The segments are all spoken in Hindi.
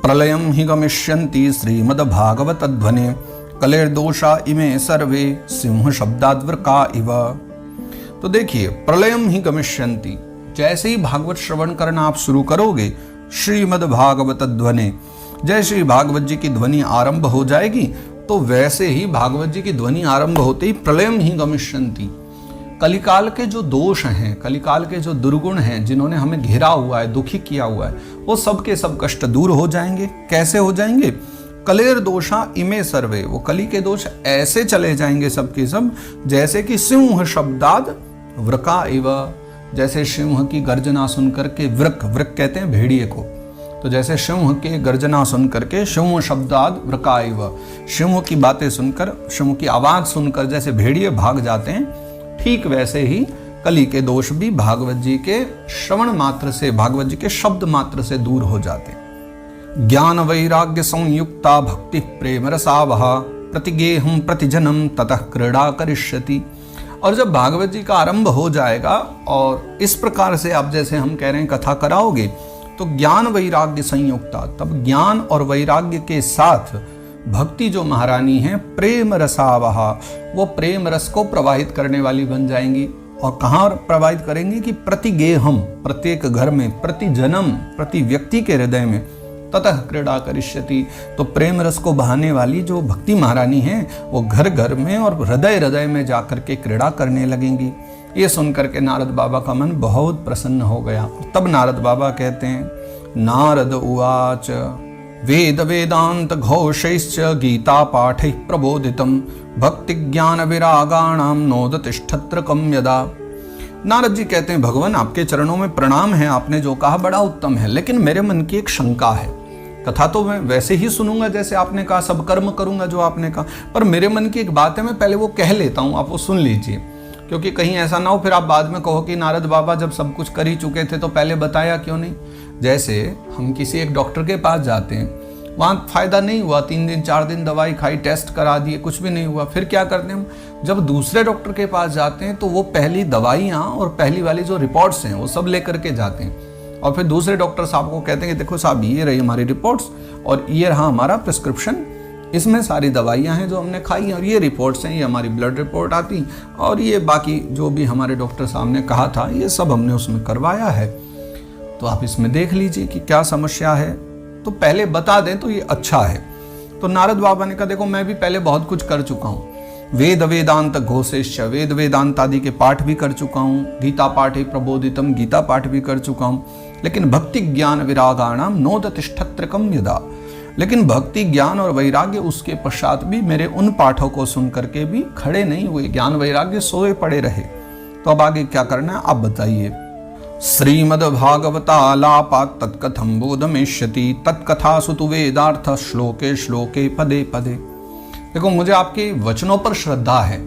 प्रलयं हि गमिष्यन्ति श्रीमद्भागवतध्वने कलेर्दोषा इमे सर्वे सिंह शब्दाद्वृका इव। तो देखिए, प्रलयम ही गमिष्यन्ति, जैसे ही भागवत श्रवण करना आप शुरू करोगे, श्रीमद्भागवत ध्वनि, जैसे ही भागवत जी की ध्वनि आरंभ हो जाएगी, तो वैसे ही भागवत जी की ध्वनि आरंभ होते ही प्रलयम ही गमिष्यन्ति, कलिकाल के जो दोष हैं, कलिकाल के जो दुर्गुण हैं, जिन्होंने हमें घेरा हुआ है, दुखी किया हुआ है, वो सब के सब कष्ट दूर हो जाएंगे। कैसे हो जाएंगे? कलेर दोषा इमे सर्वे, वो कली के दोष ऐसे चले जाएंगे सब के सब, जैसे कि सिंह शब्दाद वृका इव, जैसे सिंह की गर्जना सुनकर के, वृक वृक कहते हैं भेड़िए को, तो जैसे सिंह के गर्जना सुनकर के सिंह शब्दाद वृका इव, सिंह की बातें सुनकर, सिंह की आवाज सुनकर जैसे भेड़िए भाग जाते हैं, ठीक वैसे ही कली के दोष भी भागवत जी के श्रवण मात्र से, भागवत जी के शब्द मात्र से दूर हो जाते हैं। ज्ञान वैराग्य संयुक्ता भक्ति प्रेम रसावहा प्रतिगेहम प्रतिजनम ततः क्रीड़ा करिष्यति। और जब भागवत जी का आरंभ हो जाएगा और इस प्रकार से आप, जैसे हम कह रहे हैं, कथा कराओगे, तो ज्ञान वैराग्य संयुक्ता, तब ज्ञान और वैराग्य के साथ भक्ति जो महारानी है, प्रेम रसावहा, वो प्रेम रस को प्रवाहित करने वाली बन जाएंगी। और कहाँ प्रवाहित करेंगी? कि प्रतिगेहम, प्रत्येक घर में, प्रति जन्म, प्रति व्यक्ति के हृदय में, ततः क्रीड़ा करिष्यति, तो प्रेम रस को बहाने वाली जो भक्ति महारानी है, वो घर घर में और हृदय हृदय में जाकर के क्रीड़ा करने लगेंगी। ये सुनकर के नारद बाबा का मन बहुत प्रसन्न हो गया। तब नारद बाबा कहते हैं, नारद उवाच वेद वेदांत घोषैश्च गीता पाठैः प्रबोधितम् भक्ति ज्ञान विरागाणाम नोदतिष्ठत्रकम् यदा। नारद जी कहते हैं, भगवान आपके चरणों में प्रणाम है, आपने जो कहा बड़ा उत्तम है, लेकिन मेरे मन की एक शंका है। कथा तो मैं वैसे ही सुनूंगा जैसे आपने कहा, सब कर्म करूंगा जो आपने कहा, पर मेरे मन की एक बात है, मैं पहले वो कह लेता हूं, आप वो सुन लीजिए, क्योंकि कहीं ऐसा ना हो फिर आप बाद में कहो कि नारद बाबा जब सब कुछ कर ही चुके थे तो पहले बताया क्यों नहीं। जैसे हम किसी एक डॉक्टर के पास जाते हैं, वहाँ फायदा नहीं हुआ, 3 दिन 4 दिन दवाई खाई, टेस्ट करा दिए, कुछ भी नहीं हुआ, फिर क्या करते हैं हम? जब दूसरे डॉक्टर के पास जाते हैं तो वो पहली दवाइयाँ और पहली वाली जो रिपोर्ट्स हैं वो सब लेकर के जाते हैं, और फिर दूसरे डॉक्टर साहब को कहते हैं कि देखो साहब, ये रही हमारी रिपोर्ट्स और ये रहा हमारा प्रिस्क्रिप्शन, इसमें सारी दवाइयाँ हैं जो हमने खाई, और ये रिपोर्ट्स हैं, ये हमारी ब्लड रिपोर्ट आती, और ये बाकी जो भी हमारे डॉक्टर साहब ने कहा था ये सब हमने उसमें करवाया है, तो आप इसमें देख लीजिए कि क्या समस्या है, तो पहले बता दें तो ये अच्छा है। तो नारद बाबा ने कहा, देखो मैं भी पहले बहुत कुछ कर चुका हूँ, वेद वेदांत घोषेश्च, वेद वेदांत आदि के पाठ भी कर चुका हूँ, गीता पाठ प्रबोधितम, गीता पाठ भी कर चुका हूँ, लेकिन भक्ति ज्ञान विरागाणाम नोदतिष्ठत्रकम् यदा, लेकिन भक्ति ज्ञान और वैराग्य उसके पश्चात भी मेरे उन पाठों को सुन करके भी खड़े नहीं हुए, ज्ञान वैराग्य सोए पड़े रहे। तो अब आगे क्या करना है आप बताइए। श्रीमद्भागवतालापात् तत्कथं बोधमेष्यति तत्कथासु तु वेदार्थ श्लोके श्लोके पदे पदे। देखो, मुझे आपके वचनों पर श्रद्धा है,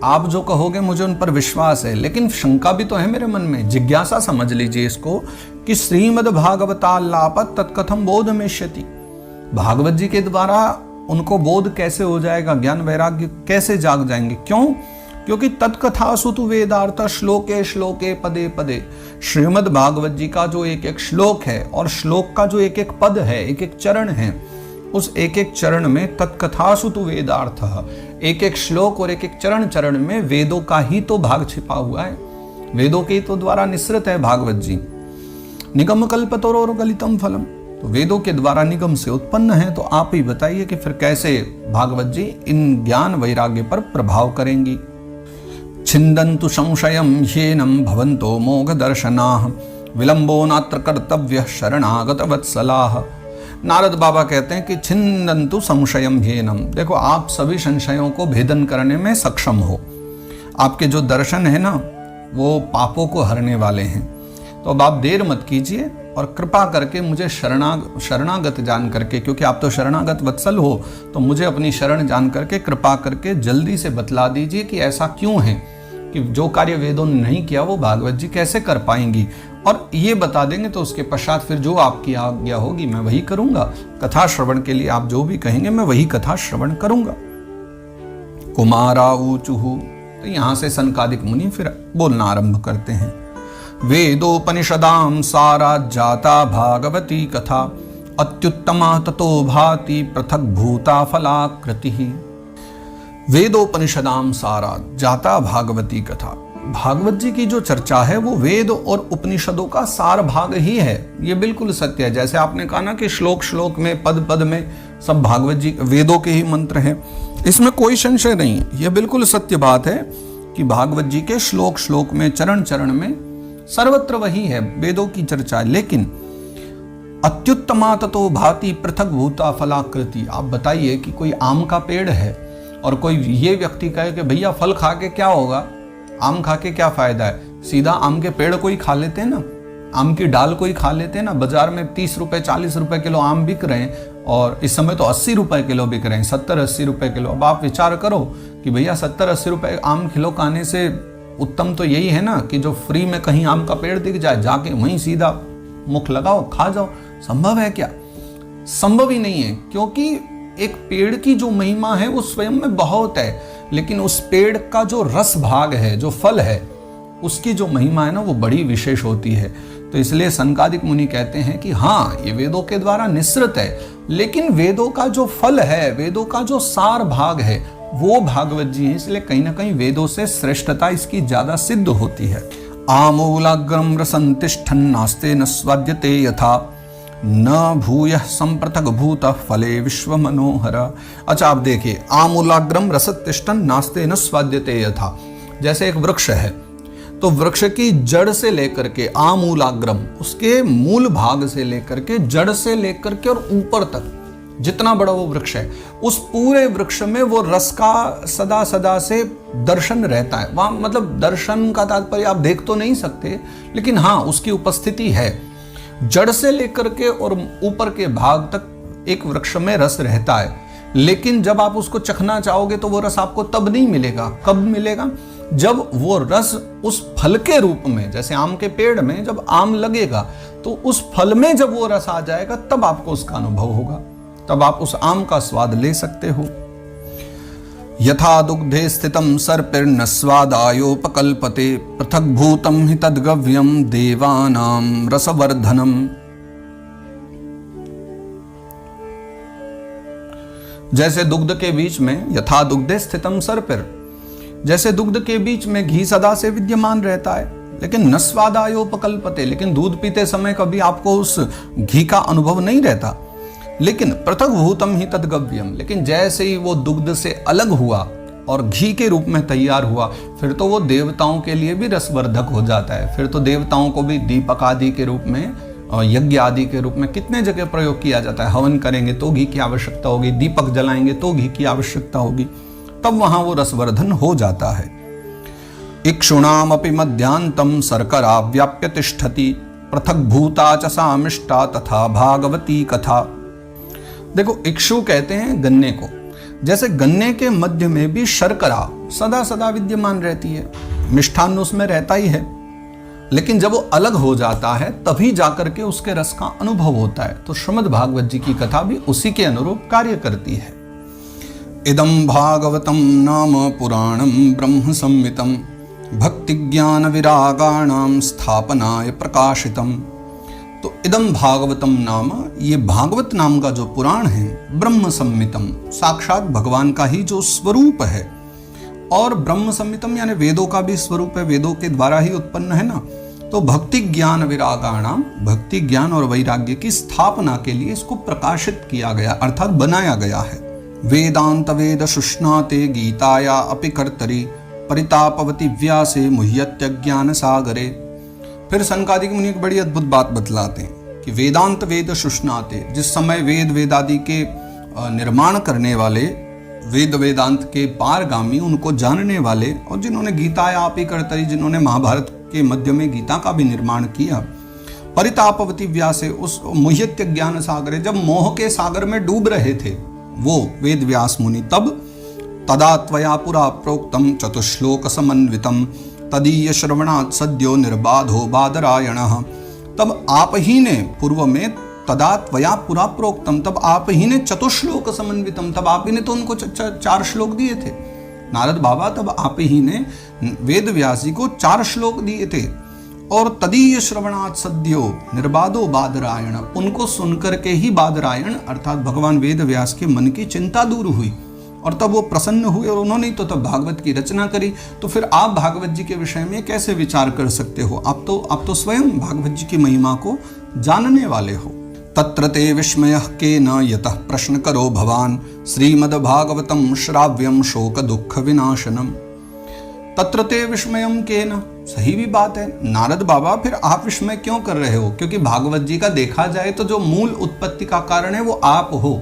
आप जो कहोगे मुझे उन पर विश्वास है, लेकिन शंका भी तो है मेरे मन में, जिज्ञासा समझ लीजिए इसको, कि श्रीमद्भागवतालापात् तत्कथं बोधमेष्यति, भागवत जी के द्वारा उनको बोध कैसे हो जाएगा, ज्ञान वैराग्य कैसे जाग जाएंगे? क्यों? क्योंकि तत्कथासु तु वेदार्थ श्लोके श्लोके पदे पदे, श्रीमद् भागवत जी का जो एक एक श्लोक है और श्लोक का जो एक एक पद है, एक एक चरण है, उस एक एक चरण में तत्कथासु तु वेदार्थ, एक एक श्लोक और एक एक चरण चरण में वेदों का ही तो भाग छिपा हुआ है, वेदों के तो द्वारा निसृत है भागवत जी। निगम कल्पतरो गलितम फलम, तो वेदों के द्वारा निगम से उत्पन्न है, तो आप ही बताइए कि फिर कैसे भागवत जी इन ज्ञान वैराग्य पर प्रभाव करेंगी। छिन्दन्तु संशयं ह्येनं भवन्तो मोघदर्शनाः विलम्बो नात्र कर्तव्यः शरणागत वत्सलाः। नारद बाबा कहते हैं कि छिन्दन्तु संशयं ह्येनं, देखो आप सभी संशयों को भेदन करने में सक्षम हो, आपके जो दर्शन है ना वो पापों को हरने वाले हैं, तो अब आप देर मत कीजिए और कृपा करके मुझे शरणागत जान करके, क्योंकि आप तो शरणागत वत्सल हो, तो मुझे अपनी शरण जान करके कृपा करके जल्दी से बतला दीजिए कि ऐसा क्यों है कि जो कार्य वेदों ने नहीं किया वो भागवत जी कैसे कर पाएंगी, और ये बता देंगे तो उसके पश्चात फिर जो आपकी आज्ञा होगी मैं वही करूंगा। कथा श्रवण के लिए आप जो भी कहेंगे मैं वही कथा श्रवण करूंगा। कुमारा ऊचुहु, तो यहां से सनकादिक मुनि फिर बोलना आरंभ करते हैं। वेदोपनिषदां सारा जाता भागवती कथा अत्युत्तमा ततो भाति पृथक भूता फलाकृति। वेदोपनिषदाम सारा जाता भागवती कथा। भागवत जी की जो चर्चा है वो वेद और उपनिषदों का सार भाग ही है। ये बिल्कुल सत्य है। जैसे आपने कहा ना कि श्लोक श्लोक में, पद पद में सब भागवत जी वेदों के ही मंत्र हैं, इसमें कोई संशय नहीं है। यह बिल्कुल सत्य बात है कि भागवत जी के श्लोक श्लोक में, चरण चरण में सर्वत्र वही है, वेदों की चर्चा है। लेकिन अत्युत्तमा ततो भाति पृथक भूता फलाकृति। आप बताइए कि कोई आम का पेड़ है और कोई ये व्यक्ति कहे कि भैया फल खा के क्या होगा, आम खा के क्या फायदा है। सीधा आम के पेड़ को ही खा लेते हैं ना, आम की डाल को ही खा लेते हैं ना। बाजार में 30 रुपए 40 रुपए किलो आम बिक रहे हैं और इस समय तो 80 रुपए किलो बिक रहे हैं, 70-80 रुपए किलो। अब आप विचार करो कि भैया 70-80 रुपए आम किलो खाने से उत्तम तो यही है ना कि जो फ्री में कहीं आम का पेड़ दिख जाए, जाके वहीं सीधा मुख लगाओ, खा जाओ। संभव है क्या? संभव ही नहीं है, क्योंकि एक पेड़ की जो महिमा है वो स्वयं में बहुत है, लेकिन उस पेड़ का जो रस भाग है, जो फल है, उसकी जो महिमा है ना वो बड़ी विशेष होती है। तो इसलिए सनकादिक मुनि कहते हैं कि हाँ, ये वेदों के द्वारा निःसृत है, लेकिन वेदों का जो फल है, वेदों का जो सार भाग है, वो भागवत जी है। इसलिए कहीं ना कहीं वेदों से श्रेष्ठता इसकी ज्यादा सिद्ध होती है। आमूलाग्रम रसंतिष्ठन् नास्ते न स्वाद्यते यथा न भूयः संप्रथक भूत फले विश्व मनोहर। अच्छा, आप देखिए, आमूलाग्रम रसतिष्ठन् नास्ते न स्वाद्यते यथा। जैसे एक वृक्ष है तो वृक्ष की जड़ से लेकर के, आमूलाग्रम उसके मूल भाग से लेकर के, जड़ से लेकर के और ऊपर तक जितना बड़ा वो वृक्ष है, उस पूरे वृक्ष में वो रस का सदा सदा से दर्शन रहता है। वहां मतलब दर्शन का तात्पर्य आप देख तो नहीं सकते, लेकिन हाँ उसकी उपस्थिति है। जड़ से लेकर के और ऊपर के भाग तक एक वृक्ष में रस रहता है, लेकिन जब आप उसको चखना चाहोगे तो वो रस आपको तब नहीं मिलेगा। कब मिलेगा? जब वो रस उस फल के रूप में, जैसे आम के पेड़ में जब आम लगेगा तो उस फल में जब वो रस आ जाएगा तब आपको उसका अनुभव होगा, तब आप उस आम का स्वाद ले सकते हो। यथा दुग्धे स्थितम सर्पिर्न स्वादायोपकल्पते पृथक भूतम हि तद्गव्यम देवानां रसवर्धनम। जैसे दुग्ध के बीच में, यथा दुग्धे स्थितम सर्पिर, जैसे दुग्ध के बीच में घी सदा से विद्यमान रहता है, लेकिन न स्वादायोपकल्पते, लेकिन दूध पीते समय कभी आपको उस घी का अनुभव नहीं रहता। लेकिन पृथक भूतम ही तद्गव्यम, लेकिन जैसे ही वो दुग्ध से अलग हुआ और घी के रूप में तैयार हुआ, फिर तो वो देवताओं के लिए भी रसवर्धक हो जाता है। फिर तो देवताओं को भी दीपक आदि के रूप में और यज्ञ आदि के रूप में कितने जगह प्रयोग किया जाता है। हवन करेंगे तो घी की आवश्यकता होगी, दीपक जलाएंगे तो घी की आवश्यकता होगी, तब वहां वो रसवर्धन हो जाता है। इक्षुणामपि मध्यांतम शर्करा व्याप्य तिष्ठति पृथक भूता च सामिष्टा तथा भागवती कथा। देखो, इक्षु कहते हैं गन्ने को। जैसे गन्ने के मध्य में भी शर्करा सदा सदा विद्यमान रहती है, मिष्ठान्न उसमें रहता ही है, लेकिन जब वो अलग हो जाता है तभी जाकर के उसके रस का अनुभव होता है। तो श्रीमद् भागवत जी की कथा भी उसी के अनुरूप कार्य करती है। इदं भागवतम नाम पुराणं ब्रह्म संहितं भक्ति ज्ञान विरागाणां स्थापनाय प्रकाशितम्। तो इदं भागवतम नाम, ये भागवत नाम का जो पुराण है, ब्रह्म संहितम, साक्षात भगवान का ही जो स्वरूप है, और ब्रह्म संहितम यानी वेदों का भी स्वरूप है, वेदों के द्वारा ही उत्पन्न है ना। तो भक्ति ज्ञान विरागाणाम, भक्ति ज्ञान और वैराग्य की स्थापना के लिए इसको प्रकाशित किया गया, अर्थात बनाया गया है। वेदांत वेद शुष्णाते गीताया अपि कर्तरि परितापवती व्यासे मुह्यत्य ज्ञान सागरे। फिर सनकादिक मुनि एक बड़ी अद्भुत बात बतलाते हैं कि वेदांत वेद शुष्णाते, जिस समय वेद वेदादि के निर्माण करने वाले, वेद वेदांत के पारगामी, उनको जानने वाले, और जिन्होंने गीताया अपि कर्तरि, जिन्होंने महाभारत के मध्य में गीता का भी निर्माण किया, परितापवती व्यासे, उस मुह्यत्य ज्ञान सागरे, जब मोह के सागर में डूब रहे थे वो वेद व्यास मुनि, तब तदा त्वया पुरा प्रोक्तम चतुश्लोक समन्वितम तदीय श्रवणात् सद्यो निर्बाधो बादरायणः। तब आप ही ने पूर्व में, तदा त्वया पुरा प्रोक्तम, तब आप ही ने चतुश्लोक समन्वितम, तब आप ही ने तो उनको 4 श्लोक दिए थे नारद बाबा, तब आप ही ने वेद व्यास जी को 4 श्लोक दिए थे। और तदीय श्रवणात् सद्यो निर्बाधो बादरायण, उनको सुनकर के ही बादरायण अर्थात भगवान वेद व्यास के मन की चिंता दूर हुई और तब वो प्रसन्न हुए और उन्होंने तो तब भागवत की रचना करी। तो फिर आप भागवत जी के विषय में कैसे विचार कर सकते हो? आप तो स्वयं भागवत जी की महिमा को जानने वाले हो। तत्र ते विस्मयः केन यतः प्रश्न करो भवान, श्रीमद्भागवतम श्राव्यम शोक दुख विनाशनम। तत्र ते विस्मयम केन, सही भी बात है नारद बाबा, फिर आप विस्मय क्यों कर रहे हो? क्योंकि भागवत जी का देखा जाए तो जो मूल उत्पत्ति का कारण है वो आप हो।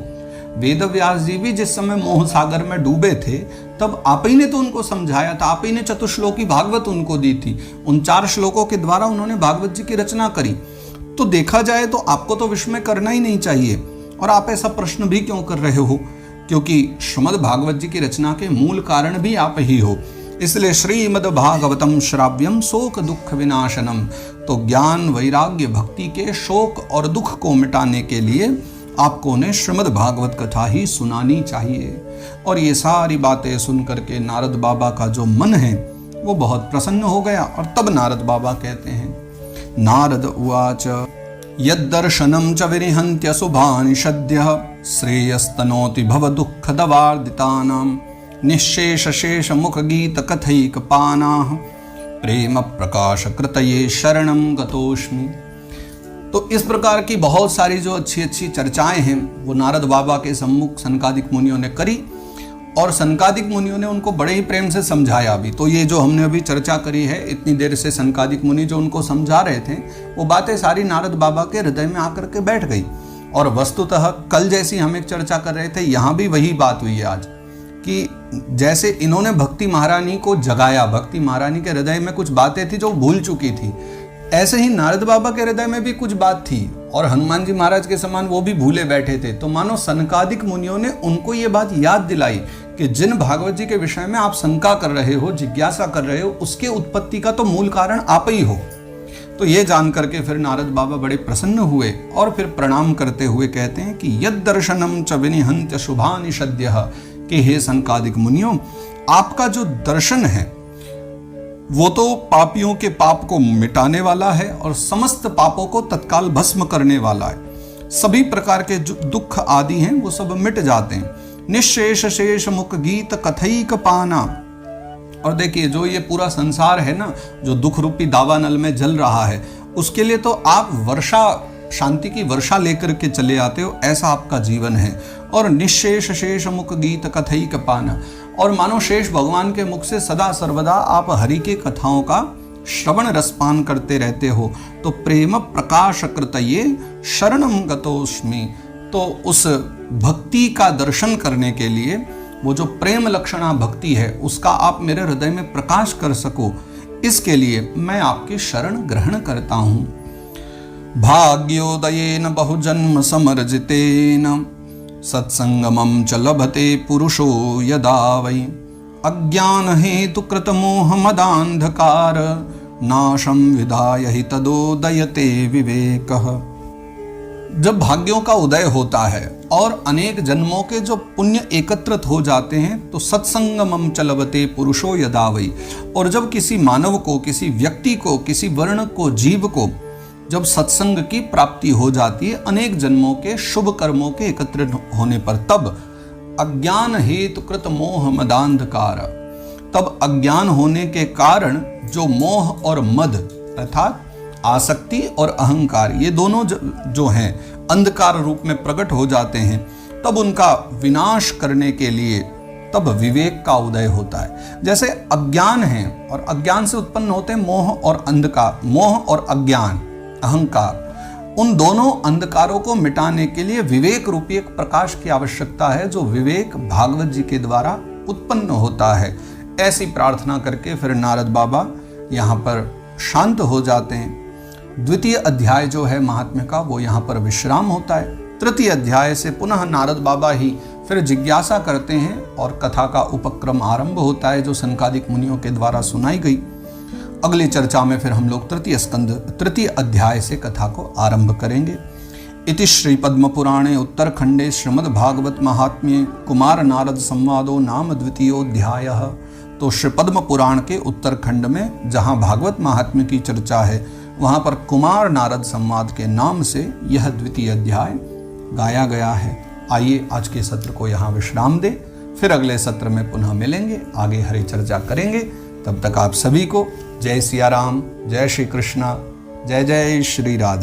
वेद व्यास जी भी जिस समय मोह सागर में डूबे थे तब आप ही ने तो उनको समझाया था, आप ही ने चतुश्लोकी भागवत उनको दी थी। उन 4 श्लोकों के द्वारा उन्होंने भागवत जी की रचना करी। तो देखा जाए तो आपको तो विस्मय करना ही नहीं चाहिए, और आप ऐसा प्रश्न भी क्यों कर रहे हो? क्योंकि श्रीमद् भागवत जी की रचना के मूल कारण भी आप ही हो। इसलिए श्रीमद् भागवतम श्राव्यम शोक दुख विनाशनम, तो ज्ञान वैराग्य भक्ति के शोक और दुख को मिटाने के लिए आपको ने श्रीमद् भागवत कथा ही सुनानी चाहिए। और ये सारी बातें सुन करके नारद बाबा का जो मन है वो बहुत प्रसन्न हो गया। और तब नारद बाबा कहते हैं, नारद उवाच यद्दर्शनं च विरिहन्त्य शुभानि सद्यः, श्रेयस्तनोति भव दुःखदवार्दितानां, निःशेष शेष मुख गीत कथैक पानाः, प्रेम प्रकाश कृतये शरणं गतोऽस्मि। तो इस प्रकार की बहुत सारी जो अच्छी अच्छी चर्चाएं हैं वो नारद बाबा के सम्मुख सनकादिक मुनियों ने करी, और सनकादिक मुनियों ने उनको बड़े ही प्रेम से समझाया भी। तो ये जो हमने अभी चर्चा करी है, इतनी देर से सनकादिक मुनि जो उनको समझा रहे थे, वो बातें सारी नारद बाबा के हृदय में आकर के बैठ गई। और वस्तुतः कल जैसी हम एक चर्चा कर रहे थे, यहाँ भी वही बात हुई है आज, कि जैसे इन्होंने भक्ति महारानी को जगाया, भक्ति महारानी के हृदय में कुछ बातें थी जो भूल चुकी थी, ऐसे ही नारद बाबा के हृदय में भी कुछ बात थी, और हनुमान जी महाराज के समान वो भी भूले बैठे थे। तो मानो सनकादिक मुनियों ने उनको ये बात याद दिलाई कि जिन भागवत जी के विषय में आप शंका कर रहे हो, जिज्ञासा कर रहे हो, उसके उत्पत्ति का तो मूल कारण आप ही हो। तो ये जान करके फिर नारद बाबा बड़े प्रसन्न हुए और फिर प्रणाम करते हुए कहते हैं कि यद दर्शनम च विनिहन्त्य शुभानि सद्यः, कि हे सनकादिक मुनियों, आपका जो दर्शन है वो तो पापियों के पाप को मिटाने वाला है और समस्त पापों को तत्काल भस्म करने वाला है। सभी प्रकार के जो दुख आदि हैं वो सब मिट जाते हैं। निःशेष शेष मुख गीत कथैक पाना, और देखिए जो ये पूरा संसार है ना, जो दुख रूपी दावानल में जल रहा है, उसके लिए तो आप वर्षा, शांति की वर्षा लेकर के चले आते हो, ऐसा आपका जीवन है। और निःशेष शेष मुख गीत कथैक पाना, और मानो शेष भगवान के मुख से सदा सर्वदा आप हरि के कथाओं का श्रवण रसपान करते रहते हो। तो प्रेम प्रकाश कृतये शरणम गतोस्मि, तो उस भक्ति का दर्शन करने के लिए, वो जो प्रेम लक्षणा भक्ति है, उसका आप मेरे हृदय में प्रकाश कर सको, इसके लिए मैं आपकी शरण ग्रहण करता हूँ। भाग्योदयेन बहुजन्म समर्जितेन, सत्संगमं च लभते पुरुषो यदा वै, अज्ञान हेतु कृत मोह मदांधकार, नाशं विधाय हि तदोदयते विवेकः। जब भाग्यों का उदय होता है और अनेक जन्मों के जो पुण्य एकत्रित हो जाते हैं, तो सत्संगमं च लभते पुरुषो यदा वै, और जब किसी मानव को, किसी व्यक्ति को, किसी वर्ण को, जीव को जब सत्संग की प्राप्ति हो जाती है अनेक जन्मों के शुभ कर्मों के एकत्रित होने पर, तब अज्ञान हेतु कृत मोह मदांधकार, तब अज्ञान होने के कारण जो मोह और मद अर्थात आसक्ति और अहंकार, ये दोनों जो हैं अंधकार रूप में प्रकट हो जाते हैं, तब उनका विनाश करने के लिए तब विवेक का उदय होता है। जैसे अज्ञान है और अज्ञान से उत्पन्न होते हैं मोह और अंधकार, मोह और अज्ञान, अहंकार, उन दोनों अंधकारों को मिटाने के लिए विवेक रूपी एक प्रकाश की आवश्यकता है, जो विवेक भागवत जी के द्वारा उत्पन्न होता है। ऐसी प्रार्थना करके फिर नारद बाबा यहाँ पर शांत हो जाते हैं। द्वितीय अध्याय जो है महात्म्य का, वो यहाँ पर विश्राम होता है। तृतीय अध्याय से पुनः नारद बाबा ही फिर जिज्ञासा करते हैं और कथा का उपक्रम आरंभ होता है, जो सनकादिक मुनियों के द्वारा सुनाई गई। अगली चर्चा में फिर हम लोग तृतीय अध्याय से कथा को आरंभ करेंगे। इति श्री पद्म पुराणे उत्तरखंडे श्रीमद् भागवत महात्म्ये कुमार नारद संवादो नाम द्वितीयोऽध्यायः। तो श्री पद्म पुराण के उत्तरखंड में जहाँ भागवत महात्म्य की चर्चा है, वहाँ पर कुमार नारद संवाद के नाम से यह द्वितीय अध्याय गाया गया है। आइए आज के सत्र को यहाँ विश्राम दें, फिर अगले सत्र में पुनः मिलेंगे, आगे हरि चर्चा करेंगे। तब तक आप सभी को जय सिया राम, जय श्री कृष्णा, जय जय श्री राधे।